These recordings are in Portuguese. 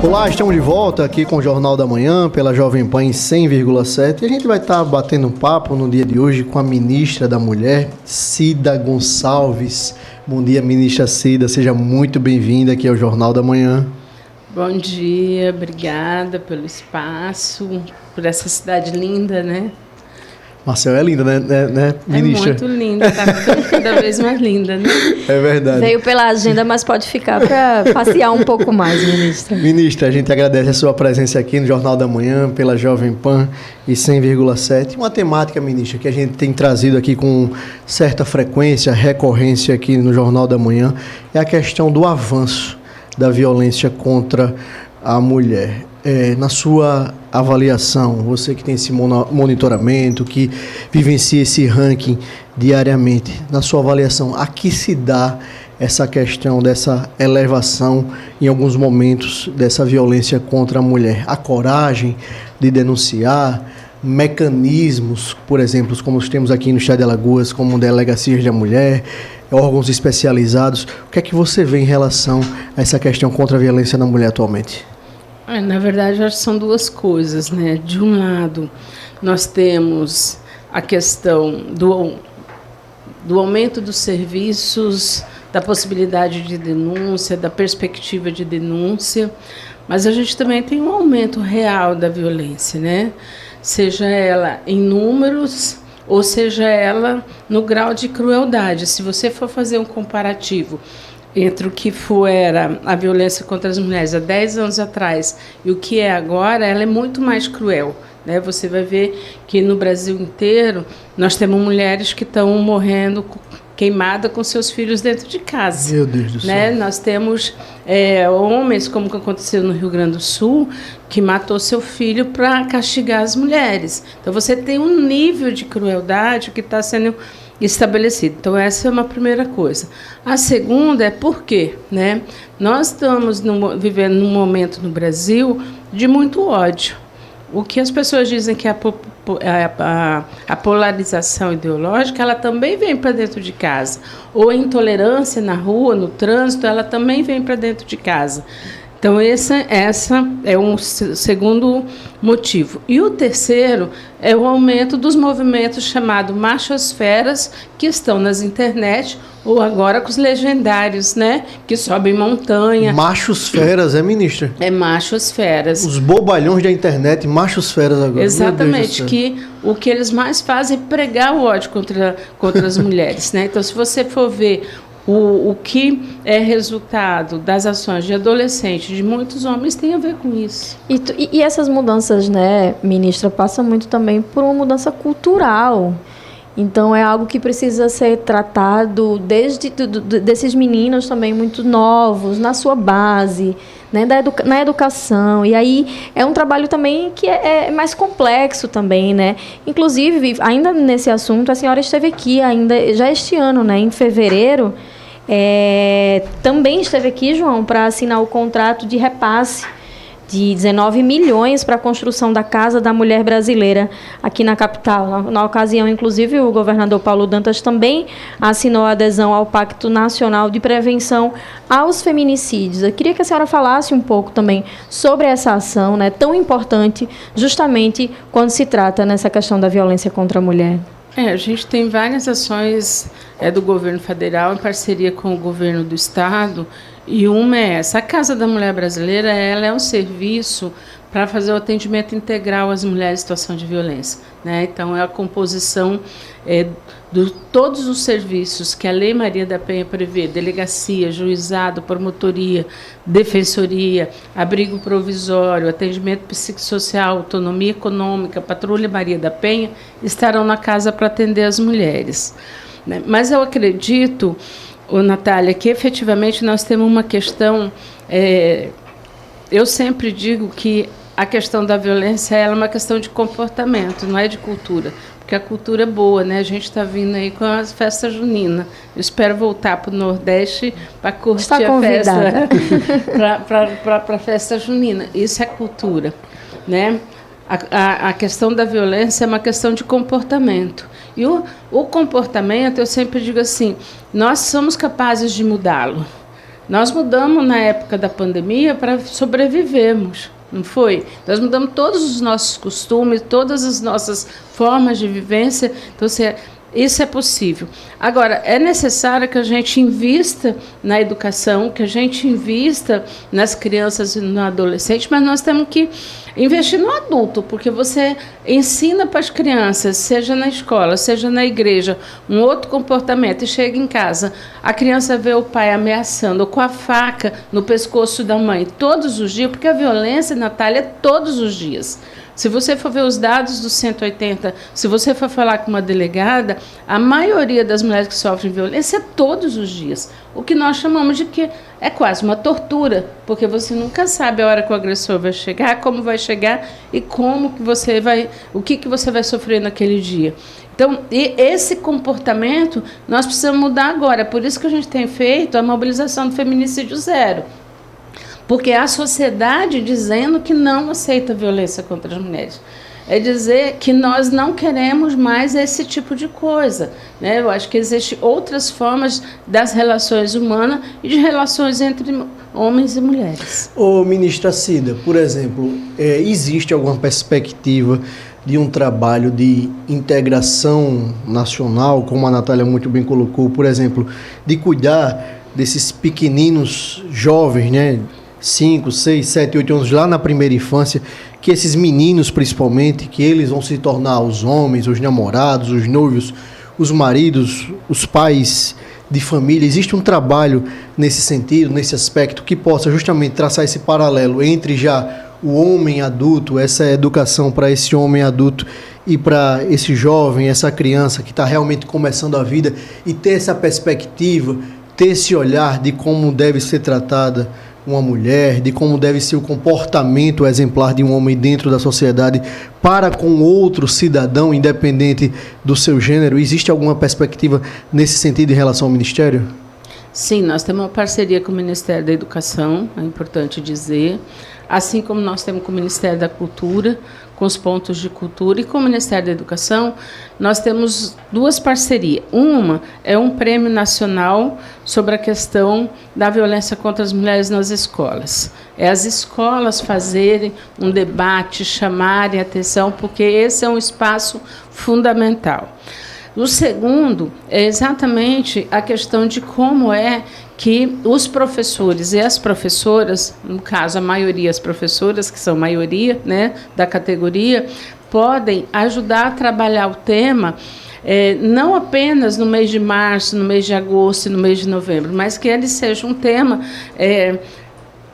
Olá, estamos de volta aqui com o Jornal da Manhã, pela Jovem Pan em 100,7. E a gente vai estar batendo um papo no dia de hoje com a ministra da Mulher, Cida Gonçalves. Bom dia, ministra Cida, seja muito bem-vinda aqui ao Jornal da Manhã. Bom dia, obrigada pelo espaço, por essa cidade linda, né? Marcel é linda, né, ministra? É muito linda, está cada vez mais linda, né? É verdade. Veio pela agenda, mas pode ficar para passear um pouco mais, ministra. Ministra, a gente agradece a sua presença aqui no Jornal da Manhã, pela Jovem Pan e 100,7. Uma temática, ministra, que a gente tem trazido aqui com certa frequência, recorrência aqui no Jornal da Manhã, é a questão do avanço da violência contra a mulher. Na sua avaliação, você que tem esse monitoramento, que vivencia esse ranking diariamente, na sua avaliação, a que se dá essa questão dessa elevação em alguns momentos dessa violência contra a mulher? A coragem de denunciar, mecanismos, por exemplo, como nós temos aqui no Estado de Alagoas, como delegacias da mulher, órgãos especializados. O que é que você vê em relação a essa questão contra a violência na mulher atualmente? Na verdade, acho que são duas coisas, né? De um lado, nós temos a questão do aumento dos serviços, da possibilidade de denúncia, da perspectiva de denúncia, mas a gente também tem um aumento real da violência, né? Seja ela em números ou seja ela no grau de crueldade. Se você for fazer um comparativo entre o que era a violência contra as mulheres há 10 anos atrás e o que é agora, ela é muito mais cruel, né? Você vai ver que no Brasil inteiro nós temos mulheres que estão morrendo queimadas com seus filhos dentro de casa. Meu Deus do né? céu. Nós temos homens, como que aconteceu no Rio Grande do Sul, que matou seu filho para castigar as mulheres. Então você tem um nível de crueldade que está sendo estabelecido. Então, essa é uma primeira coisa. A segunda é por quê? Né? Nós estamos vivendo num momento no Brasil de muito ódio. O que as pessoas dizem que é a polarização ideológica, ela também vem para dentro de casa. Ou a intolerância na rua, no trânsito, ela também vem para dentro de casa. Então, essa é um segundo motivo. E o terceiro é o aumento dos movimentos chamados machosferas, que estão nas internet, ou agora com os legendários, né? Que sobem montanha. Machosferas, ministra? É machosferas. Os bobalhões da internet, machosferas agora. Exatamente, que o que eles mais fazem é pregar o ódio contra as mulheres, né? Então, se você for ver o que é resultado das ações de adolescentes, de muitos homens, tem a ver com isso. E essas mudanças, né, ministra, passam muito também por uma mudança cultural. Então, é algo que precisa ser tratado desses meninos também muito novos, na sua base, né, na educação. E aí, é um trabalho também que é mais complexo também, né? Inclusive, ainda nesse assunto, a senhora esteve aqui ainda já este ano, né, em fevereiro, também esteve aqui, João, para assinar o contrato de repasse de 19 milhões para a construção da Casa da Mulher Brasileira aqui na capital. Na ocasião, inclusive, o governador Paulo Dantas também assinou a adesão ao Pacto Nacional de Prevenção aos Feminicídios. Eu queria que a senhora falasse um pouco também sobre essa ação, né, tão importante, justamente quando se trata nessa questão da violência contra a mulher. A gente tem várias ações do governo federal em parceria com o governo do estado, e uma é essa. A Casa da Mulher Brasileira, ela é um serviço para fazer o atendimento integral às mulheres em situação de violência, né? Então, é a composição de todos os serviços que a Lei Maria da Penha prevê: delegacia, juizado, promotoria, defensoria, abrigo provisório, atendimento psicossocial, autonomia econômica, patrulha Maria da Penha, estarão na casa para atender as mulheres, né? Mas eu acredito, Natália, que efetivamente nós temos uma questão. Eu sempre digo que a questão da violência é uma questão de comportamento, não é de cultura. Porque a cultura é boa, né? A gente está vindo aí com a festa junina. Eu espero voltar para o Nordeste para curtir a festa, para a festa junina. Isso é cultura, né? A questão da violência é uma questão de comportamento. E o comportamento, eu sempre digo assim, nós somos capazes de mudá-lo. Nós mudamos na época da pandemia para sobrevivermos, não foi? Nós mudamos todos os nossos costumes, todas as nossas formas de vivência. Então, isso é possível. Agora, é necessário que a gente invista na educação, que a gente invista nas crianças e no adolescente, mas nós temos que investir no adulto, porque você ensina para as crianças, seja na escola, seja na igreja, um outro comportamento, e chega em casa, a criança vê o pai ameaçando com a faca no pescoço da mãe todos os dias, porque a violência, Natália, é todos os dias. Se você for ver os dados do 180, se você for falar com uma delegada, a maioria das mulheres que sofrem violência é todos os dias. O que nós chamamos de que é quase uma tortura, porque você nunca sabe a hora que o agressor vai chegar, como vai chegar e como que você vai, o que você vai sofrer naquele dia. Então, e esse comportamento nós precisamos mudar agora. É por isso que a gente tem feito a mobilização do feminicídio zero. Porque é a sociedade dizendo que não aceita violência contra as mulheres. É dizer que nós não queremos mais esse tipo de coisa, né? Eu acho que existem outras formas das relações humanas e de relações entre homens e mulheres. Ô, ministra Cida, por exemplo, existe alguma perspectiva de um trabalho de integração nacional, como a Natália muito bem colocou, por exemplo, de cuidar desses pequeninos jovens, né? 5, 6, 7, 8 anos, lá na primeira infância, que esses meninos, principalmente, que eles vão se tornar os homens, os namorados, os noivos, os maridos, os pais de família. Existe um trabalho nesse sentido, nesse aspecto, que possa justamente traçar esse paralelo entre já o homem adulto, essa educação para esse homem adulto e para esse jovem, essa criança que está realmente começando a vida, e ter essa perspectiva, ter esse olhar de como deve ser tratada uma mulher, de como deve ser o comportamento exemplar de um homem dentro da sociedade para com outro cidadão, independente do seu gênero. Existe alguma perspectiva nesse sentido em relação ao Ministério? Sim, nós temos uma parceria com o Ministério da Educação, é importante dizer, assim como nós temos com o Ministério da Cultura, com os pontos de cultura, e com o Ministério da Educação, nós temos duas parcerias. Uma é um prêmio nacional sobre a questão da violência contra as mulheres nas escolas. É as escolas fazerem um debate, chamarem atenção, porque esse é um espaço fundamental. O segundo é exatamente a questão de como é que os professores e as professoras, no caso a maioria as professoras, que são maioria, né, da categoria, podem ajudar a trabalhar o tema, não apenas no mês de março, no mês de agosto e no mês de novembro, mas que ele seja um tema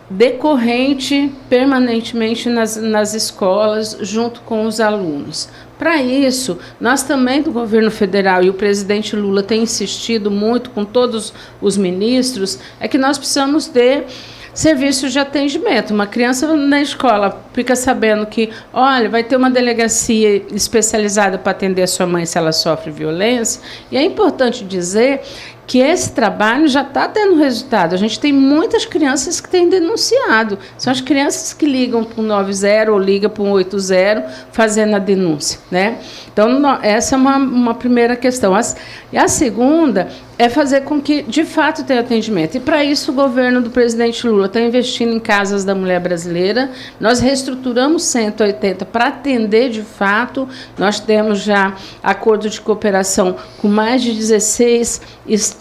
decorrente permanentemente nas escolas, junto com os alunos. Para isso, nós também do governo federal, e o presidente Lula tem insistido muito com todos os ministros, é que nós precisamos ter serviços de atendimento. Uma criança na escola fica sabendo que, olha, vai ter uma delegacia especializada para atender a sua mãe se ela sofre violência, e é importante dizer que esse trabalho já está tendo resultado. A gente tem muitas crianças que têm denunciado. São as crianças que ligam para o 90 ou ligam para o 80 fazendo a denúncia, né? Então, essa é uma primeira questão. E a segunda é fazer com que, de fato, tenha atendimento. E, para isso, o governo do presidente Lula está investindo em casas da mulher brasileira. Nós reestruturamos 180 para atender, de fato. Nós temos já acordo de cooperação com mais de 16 estados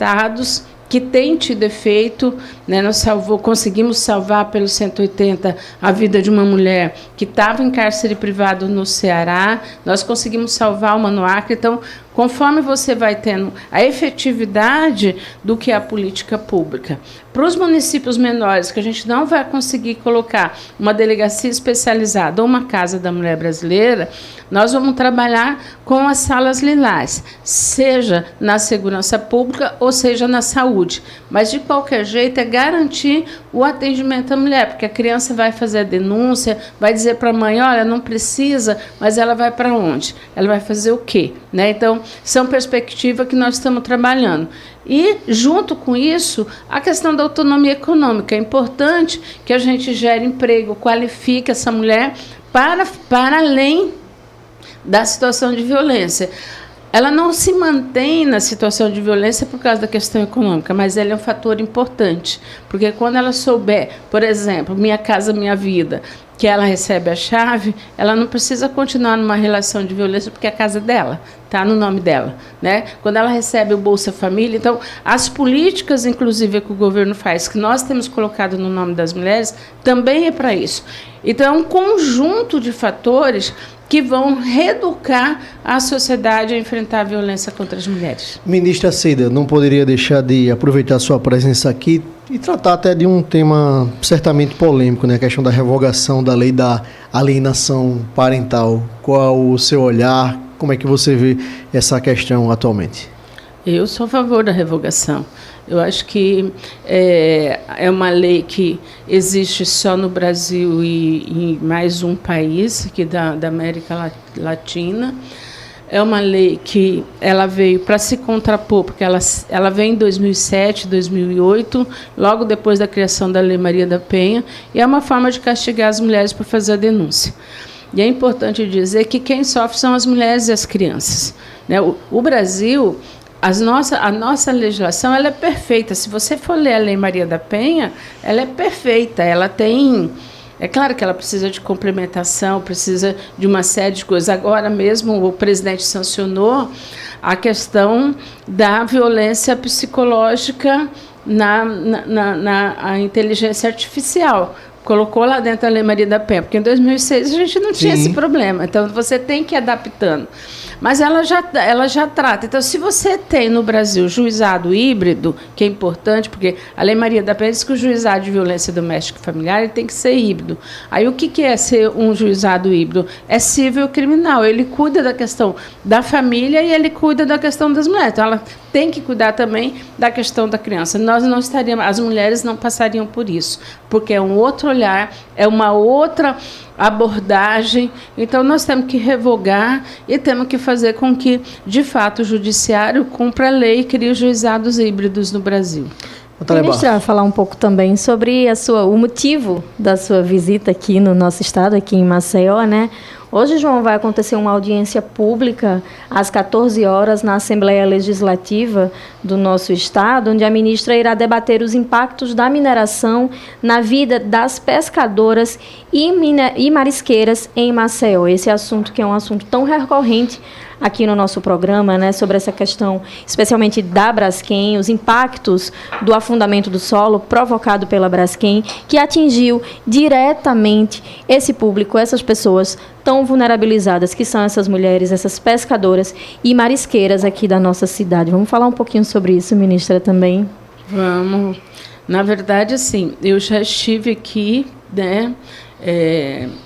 que tem tido efeito, né? Nós conseguimos salvar pelo 180 a vida de uma mulher que estava em cárcere privado no Ceará, nós conseguimos salvar uma no Acre. Então, conforme você vai tendo a efetividade do que é a política pública, para os municípios menores, que a gente não vai conseguir colocar uma delegacia especializada ou uma casa da mulher brasileira, nós vamos trabalhar com as salas lilás, seja na segurança pública ou seja na saúde. Mas, de qualquer jeito, é garantir o atendimento à mulher, porque a criança vai fazer a denúncia, vai dizer para a mãe, olha, não precisa, mas ela vai para onde? Ela vai fazer o quê? Né? Então, são perspectivas que nós estamos trabalhando. E, junto com isso, a questão da autonomia econômica. É importante que a gente gere emprego, qualifique essa mulher para além da situação de violência. ela não se mantém na situação de violência por causa da questão econômica, mas ela é um fator importante, porque quando ela souber, por exemplo, Minha Casa Minha Vida, que ela recebe a chave, ela não precisa continuar numa relação de violência porque a casa é dela, está no nome dela, né? Quando ela recebe o Bolsa Família, então as políticas, inclusive, que o governo faz, que nós temos colocado no nome das mulheres, também é para isso. Então, é um conjunto de fatores que vão reeducar a sociedade a enfrentar a violência contra as mulheres. Ministra Cida, não poderia deixar de aproveitar sua presença aqui e tratar até de um tema certamente polêmico, né? A questão da revogação da lei da alienação parental. Qual o seu olhar? Como é que você vê essa questão atualmente? Eu sou a favor da revogação. Eu acho que é uma lei que existe só no Brasil e em mais um país aqui da América Latina. É uma lei que ela veio para se contrapor, porque ela veio em 2007, 2008, logo depois da criação da Lei Maria da Penha, e é uma forma de castigar as mulheres por fazer a denúncia. E é importante dizer que quem sofre são as mulheres e as crianças, né? O Brasil... A nossa legislação ela é perfeita. Se você for ler a Lei Maria da Penha, ela é perfeita. Ela tem... É claro que ela precisa de complementação, precisa de uma série de coisas. Agora mesmo o presidente sancionou a questão da violência psicológica na inteligência artificial. Colocou lá dentro da Lei Maria da Penha, porque em 2006 a gente não tinha esse problema. Então, você tem que ir adaptando. Mas ela já trata. Então, se você tem no Brasil juizado híbrido, que é importante, porque a Lei Maria da Penha diz que o juizado de violência doméstica e familiar ele tem que ser híbrido. Aí, o que é ser um juizado híbrido? É civil e criminal. Ele cuida da questão da família e ele cuida da questão das mulheres. Então, ela tem que cuidar também da questão da criança. Nós não estaríamos, as mulheres não passariam por isso, porque é um outro olhar, é uma outra abordagem. Então, nós temos que revogar e temos que fazer com que, de fato, o judiciário cumpra a lei e crie os juizados híbridos no Brasil. Ministra, falar um pouco também sobre o motivo da sua visita aqui no nosso estado, aqui em Maceió, né? Hoje, João, vai acontecer uma audiência pública às 14 horas na Assembleia Legislativa do nosso estado, onde a ministra irá debater os impactos da mineração na vida das pescadoras e marisqueiras em Maceió. Esse assunto que é um assunto tão recorrente aqui no nosso programa, né, sobre essa questão, especialmente da Braskem, os impactos do afundamento do solo provocado pela Braskem, que atingiu diretamente esse público, essas pessoas tão vulnerabilizadas, que são essas mulheres, essas pescadoras e marisqueiras aqui da nossa cidade. Vamos falar um pouquinho sobre isso, ministra, também? Vamos. Na verdade, assim, eu já estive aqui, né,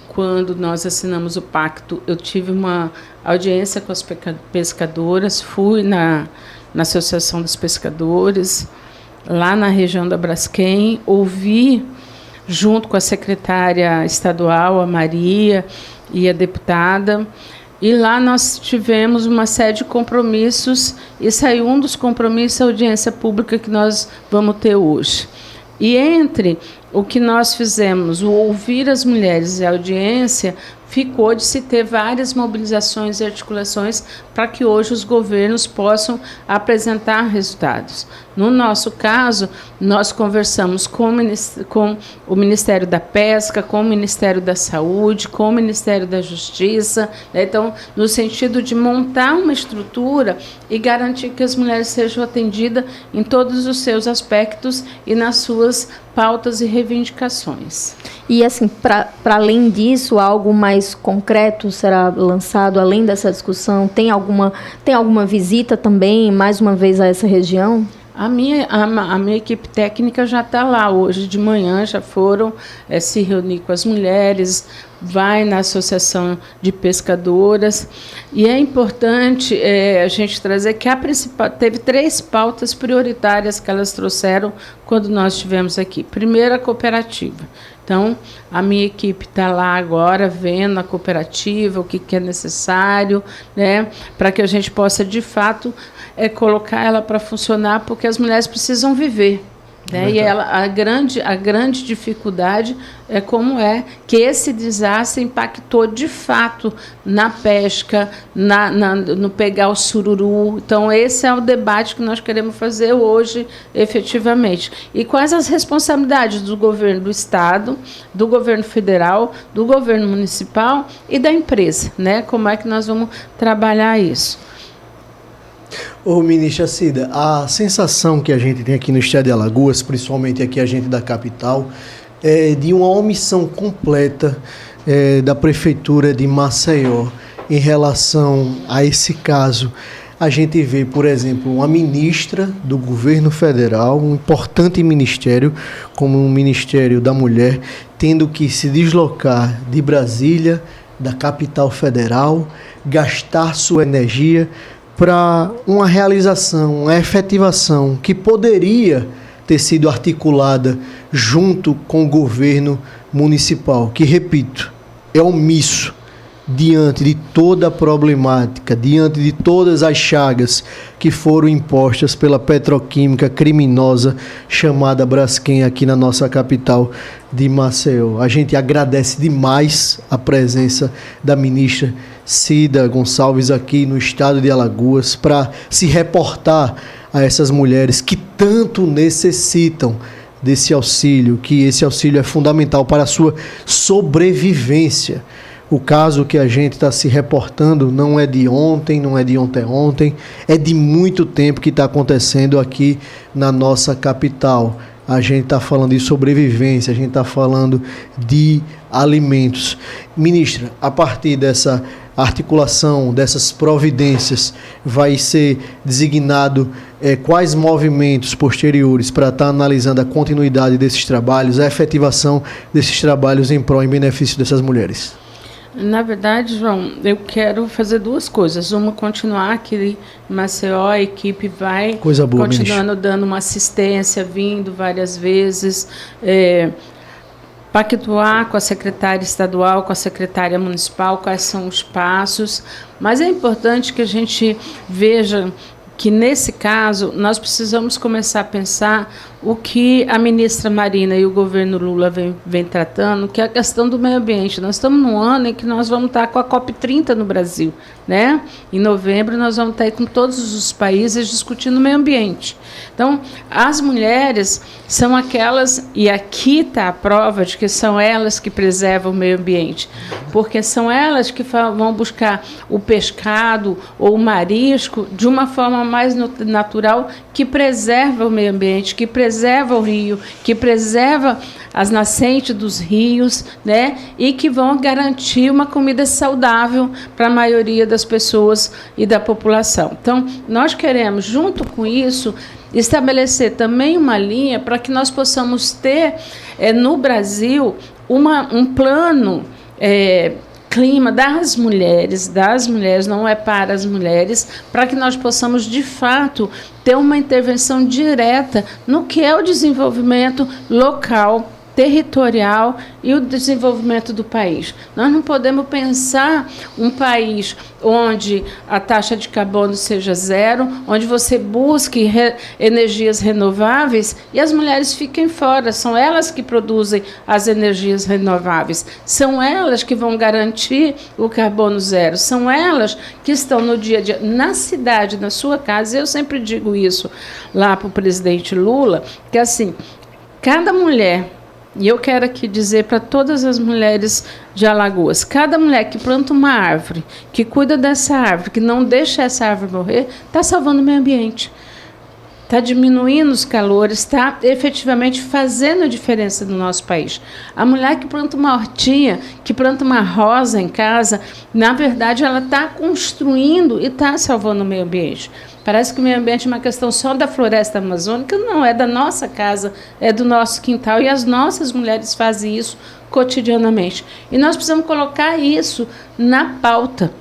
quando nós assinamos o pacto, eu tive uma audiência com as pescadoras, fui na Associação dos Pescadores, lá na região da Braskem, ouvi, junto com a secretária estadual, a Maria, e a deputada, e lá nós tivemos uma série de compromissos, e saiu um dos compromissos, a audiência pública que nós vamos ter hoje. E entre o que nós fizemos, o ouvir as mulheres e a audiência, ficou de se ter várias mobilizações e articulações para que hoje os governos possam apresentar resultados. No nosso caso, nós conversamos com o Ministério da Pesca, com o Ministério da Saúde, com o Ministério da Justiça, né? Então, no sentido de montar uma estrutura e garantir que as mulheres sejam atendidas em todos os seus aspectos e nas suas pautas e reivindicações. E, assim, para além disso, algo mais concreto será lançado, além dessa discussão? Tem alguma visita também, mais uma vez, a essa região? A minha equipe técnica já está lá hoje de manhã, já foram se reunir com as mulheres, vai na Associação de Pescadoras, e é importante a gente trazer que teve 3 pautas prioritárias que elas trouxeram quando nós estivemos aqui. Primeiro, a cooperativa. Então, a minha equipe está lá agora vendo a cooperativa, o que é necessário, né, para que a gente possa, de fato, colocar ela para funcionar, porque as mulheres precisam viver. Né? E a grande dificuldade é como é que esse desastre impactou de fato na pesca, no pegar o sururu. Então, esse é o debate que nós queremos fazer hoje, efetivamente. E quais as responsabilidades do governo do Estado, do governo federal, do governo municipal e da empresa, né? Como é que nós vamos trabalhar isso? Ô, ministra Cida, a sensação que a gente tem aqui no estado de Alagoas, principalmente aqui a gente da capital, é de uma omissão completa da Prefeitura de Maceió em relação a esse caso. A gente vê, por exemplo, uma ministra do governo federal, um importante ministério, como o Ministério da Mulher, tendo que se deslocar de Brasília, da capital federal, gastar sua energia para uma realização, uma efetivação que poderia ter sido articulada junto com o governo municipal, que, repito, é omisso diante de toda a problemática, diante de todas as chagas que foram impostas pela petroquímica criminosa chamada Braskem aqui na nossa capital de Maceió. A gente agradece demais a presença da ministra Cida Gonçalves aqui no estado de Alagoas para se reportar a essas mulheres que tanto necessitam desse auxílio, que esse auxílio é fundamental para a sua sobrevivência. O caso que a gente está se reportando não é de ontem, não é de ontem, é de muito tempo que está acontecendo aqui na nossa capital. A gente está falando de sobrevivência, a gente está falando de alimentos. Ministra, a partir dessa articulação, dessas providências, vai ser designado quais movimentos posteriores para estar analisando a continuidade desses trabalhos, a efetivação desses trabalhos em prol e benefício dessas mulheres? Na verdade, João, eu quero fazer duas coisas. Uma, continuar aqui em Maceió, a equipe vai continuando dando uma assistência, vindo várias vezes, pactuar com a secretária estadual, com a secretária municipal, quais são os passos. Mas é importante que a gente veja que, nesse caso, nós precisamos começar a pensar o que a ministra Marina e o governo Lula vem tratando, que é a questão do meio ambiente. Nós estamos num ano em que nós vamos estar com a COP30 no Brasil, né? Em novembro nós vamos estar aí com todos os países discutindo o meio ambiente. Então, as mulheres são aquelas, e aqui está a prova de que são elas que preservam o meio ambiente, porque são elas que vão buscar o pescado ou o marisco de uma forma mais natural, que preserva o meio ambiente, que preserva o rio, que preserva as nascentes dos rios, né? E que vão garantir uma comida saudável para a maioria das pessoas e da população. Então, nós queremos, junto com isso, estabelecer também uma linha para que nós possamos ter, no Brasil, um plano clima das mulheres, não é para as mulheres, para que nós possamos, de fato, ter uma intervenção direta no que é o desenvolvimento local, territorial e o desenvolvimento do país. Nós não podemos pensar um país onde a taxa de carbono seja zero, onde você busque energias renováveis e as mulheres fiquem fora. São elas que produzem as energias renováveis, são elas que vão garantir o carbono zero, são elas que estão no dia a dia, na cidade, na sua casa. Eu sempre digo isso lá para o presidente Lula, que assim, cada mulher, e eu quero aqui dizer para todas as mulheres de Alagoas, cada mulher que planta uma árvore, que cuida dessa árvore, que não deixa essa árvore morrer, está salvando o meio ambiente, está diminuindo os calores, está efetivamente fazendo a diferença no nosso país. A mulher que planta uma hortinha, que planta uma rosa em casa, na verdade ela está construindo e está salvando o meio ambiente. Parece que o meio ambiente é uma questão só da floresta amazônica. Não, é da nossa casa, é do nosso quintal, e as nossas mulheres fazem isso cotidianamente. E nós precisamos colocar isso na pauta.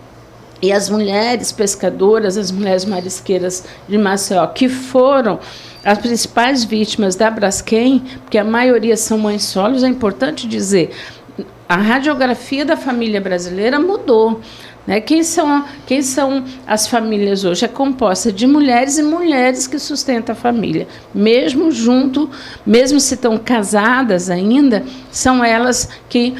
E as mulheres pescadoras, as mulheres marisqueiras de Maceió, que foram as principais vítimas da Braskem, porque a maioria são mães solos, é importante dizer, a radiografia da família brasileira mudou. Né? Quem são as famílias hoje? É composta de mulheres e mulheres que sustentam a família. Mesmo se estão casadas ainda, são elas que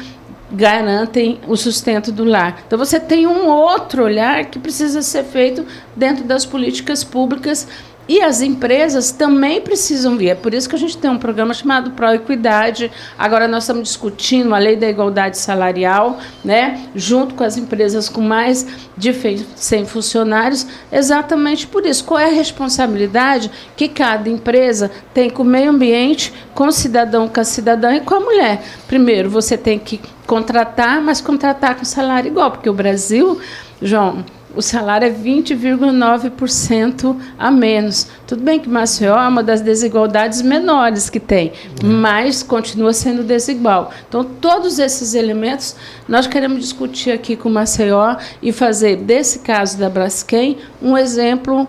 garantem o sustento do lar. Então, você tem um outro olhar que precisa ser feito dentro das políticas públicas. E as empresas também precisam vir. É por isso que a gente tem um programa chamado Proequidade. Agora nós estamos discutindo a lei da igualdade salarial, né, junto com as empresas com mais de 100 funcionários, exatamente por isso. Qual é a responsabilidade que cada empresa tem com o meio ambiente, com o cidadão, com a cidadã e com a mulher? Primeiro, você tem que contratar, mas contratar com salário igual, porque o Brasil, João, o salário é 20,9% a menos. Tudo bem que Maceió é uma das desigualdades menores que tem, mas continua sendo desigual. Então, todos esses elementos nós queremos discutir aqui com Maceió e fazer, desse caso da Braskem, um exemplo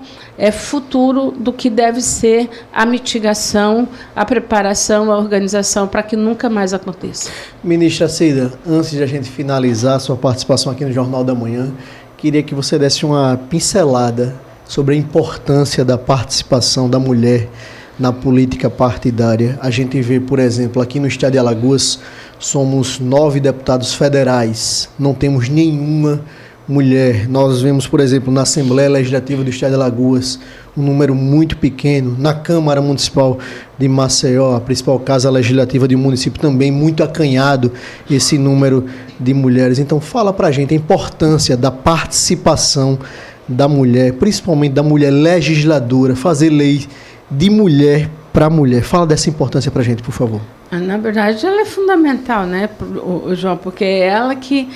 futuro do que deve ser a mitigação, a preparação, a organização, para que nunca mais aconteça. Ministra Cida, antes de a gente finalizar a sua participação aqui no Jornal da Manhã, queria que você desse uma pincelada sobre a importância da participação da mulher na política partidária. A gente vê, por exemplo, aqui no estado de Alagoas, somos 9 deputados federais, não temos nenhuma mulher. Nós vemos, por exemplo, na Assembleia Legislativa do estado de Alagoas, um número muito pequeno. Na Câmara Municipal de Maceió, a principal casa legislativa do município, também muito acanhado esse número de mulheres. Então, fala pra gente a importância da participação da mulher, principalmente da mulher legisladora, fazer lei de mulher para mulher. Fala dessa importância pra gente, por favor. Na verdade, ela é fundamental, né, João, porque é ela que...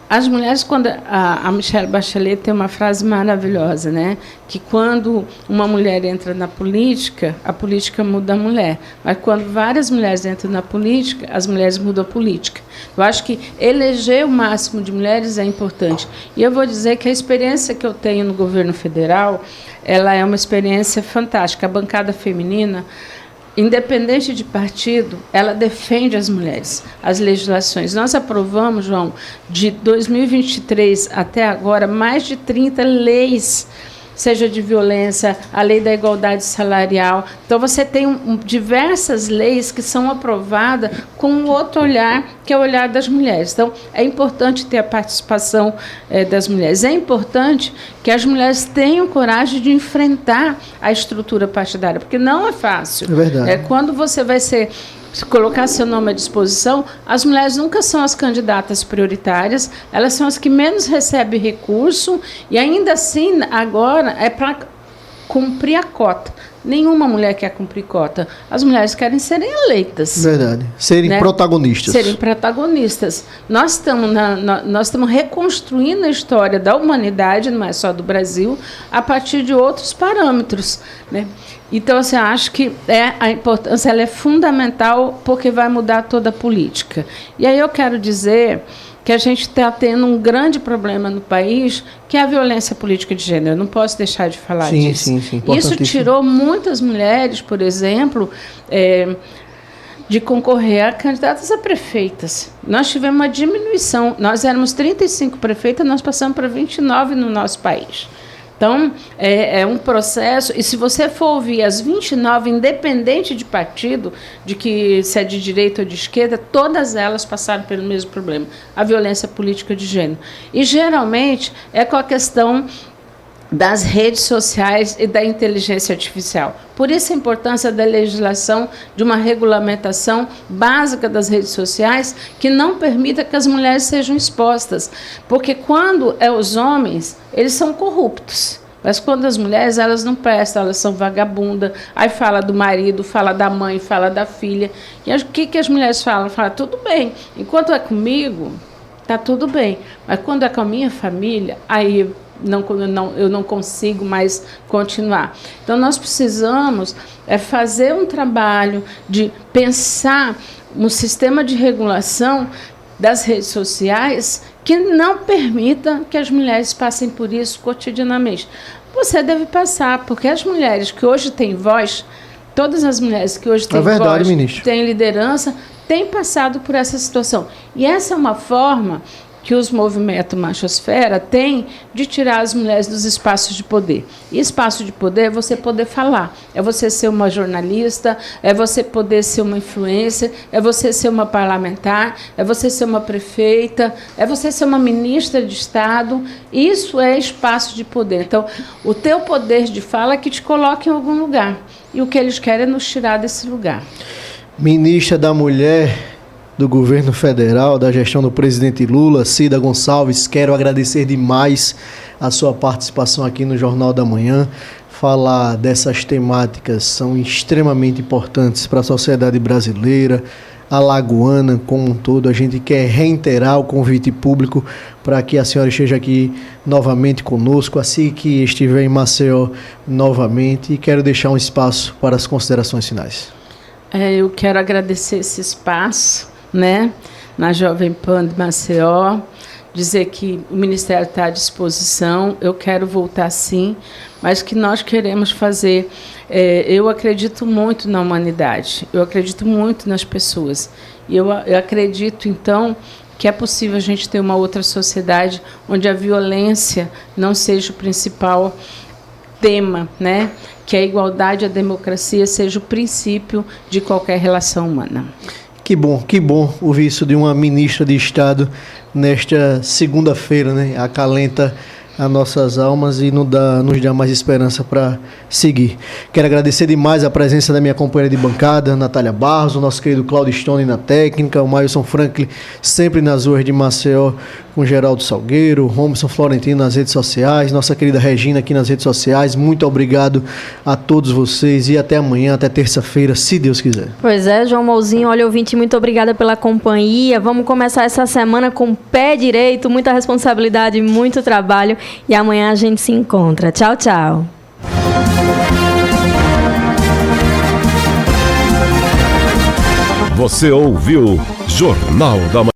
As mulheres, quando a Michelle Bachelet tem uma frase maravilhosa, né? Que quando uma mulher entra na política, a política muda a mulher. Mas quando várias mulheres entram na política, as mulheres mudam a política. Eu acho que eleger o máximo de mulheres é importante. E eu vou dizer que a experiência que eu tenho no governo federal, ela é uma experiência fantástica. A bancada feminina, independente de partido, ela defende as mulheres, as legislações. Nós aprovamos, João, de 2023 até agora, mais de 30 leis, seja de violência, a lei da igualdade salarial. Então, você tem diversas leis que são aprovadas com um outro olhar, que é o olhar das mulheres. Então, é importante ter a participação das mulheres. É importante que as mulheres tenham coragem de enfrentar a estrutura partidária, porque não é fácil. É verdade. Quando você vai colocar seu nome à disposição, as mulheres nunca são as candidatas prioritárias, elas são as que menos recebem recurso, e ainda assim, agora, é para cumprir a cota. Nenhuma mulher quer cumprir cota. As mulheres querem serem eleitas. Verdade. Serem protagonistas. Serem protagonistas. Nós estamos reconstruindo a história da humanidade, não é só do Brasil, a partir de outros parâmetros, né? Então, assim, acho que a importância ela é fundamental, porque vai mudar toda a política. E aí eu quero dizer que a gente está tendo um grande problema no país, que é a violência política de gênero. Eu não posso deixar de falar disso. Sim, isso tirou muitas mulheres, por exemplo, de concorrer a candidatas a prefeitas. Nós tivemos uma diminuição. Nós éramos 35 prefeitas, nós passamos para 29 no nosso país. Então, é um processo, e se você for ouvir as 29, independente de partido, de que se é de direita ou de esquerda, todas elas passaram pelo mesmo problema, a violência política de gênero. E, geralmente, é com a questão das redes sociais e da inteligência artificial. Por isso a importância da legislação, de uma regulamentação básica das redes sociais, que não permita que as mulheres sejam expostas. Porque quando os homens, eles são corruptos. Mas quando as mulheres, elas não prestam, elas são vagabundas. Aí fala do marido, fala da mãe, fala da filha. E o que as mulheres falam? Falam, tudo bem, enquanto é comigo, está tudo bem. Mas quando é com a minha família, aí eu não consigo mais continuar. Então, nós precisamos fazer um trabalho de pensar um sistema de regulação das redes sociais que não permita que as mulheres passem por isso cotidianamente. Você deve passar, porque as mulheres que hoje têm voz, todas as mulheres que hoje têm voz, ministro, têm liderança, tem passado por essa situação. E essa é uma forma que os movimentos machosfera têm de tirar as mulheres dos espaços de poder. E espaço de poder é você poder falar, é você ser uma jornalista, é você poder ser uma influencer, é você ser uma parlamentar, é você ser uma prefeita, é você ser uma ministra de Estado. Isso é espaço de poder. Então, o teu poder de fala é que te coloca em algum lugar. E o que eles querem é nos tirar desse lugar. Ministra da Mulher do governo federal, da gestão do presidente Lula, Cida Gonçalves, quero agradecer demais a sua participação aqui no Jornal da Manhã. Falar dessas temáticas são extremamente importantes para a sociedade brasileira, alagoana como um todo. A gente quer reiterar o convite público para que a senhora esteja aqui novamente conosco, assim que estiver em Maceió novamente, e quero deixar um espaço para as considerações finais. Eu quero agradecer esse espaço, né, na Jovem Pan de Maceió, dizer que o Ministério está à disposição. Eu quero voltar sim, mas que nós queremos fazer. Eu acredito muito na humanidade, eu acredito muito nas pessoas. E eu acredito, então, que é possível a gente ter uma outra sociedade onde a violência não seja o principal tema, né? Que a igualdade e a democracia seja o princípio de qualquer relação humana. Que bom ouvir isso de uma ministra de Estado nesta segunda-feira, né? Acalenta as nossas almas e nos dá mais esperança para seguir. Quero agradecer demais a presença da minha companheira de bancada, Natália Barros, o nosso querido Claudio Stone na técnica, o Mailson Franklin sempre nas ruas de Maceió com Geraldo Salgueiro, Robson Florentino nas redes sociais, nossa querida Regina aqui nas redes sociais. Muito obrigado a todos vocês e até amanhã, até terça-feira, se Deus quiser. Pois é, João Mouzinho, olha, ouvinte, muito obrigada pela companhia. Vamos começar essa semana com o pé direito, muita responsabilidade, muito trabalho, e amanhã a gente se encontra. Tchau, tchau. Você ouviu Jornal da Manhã.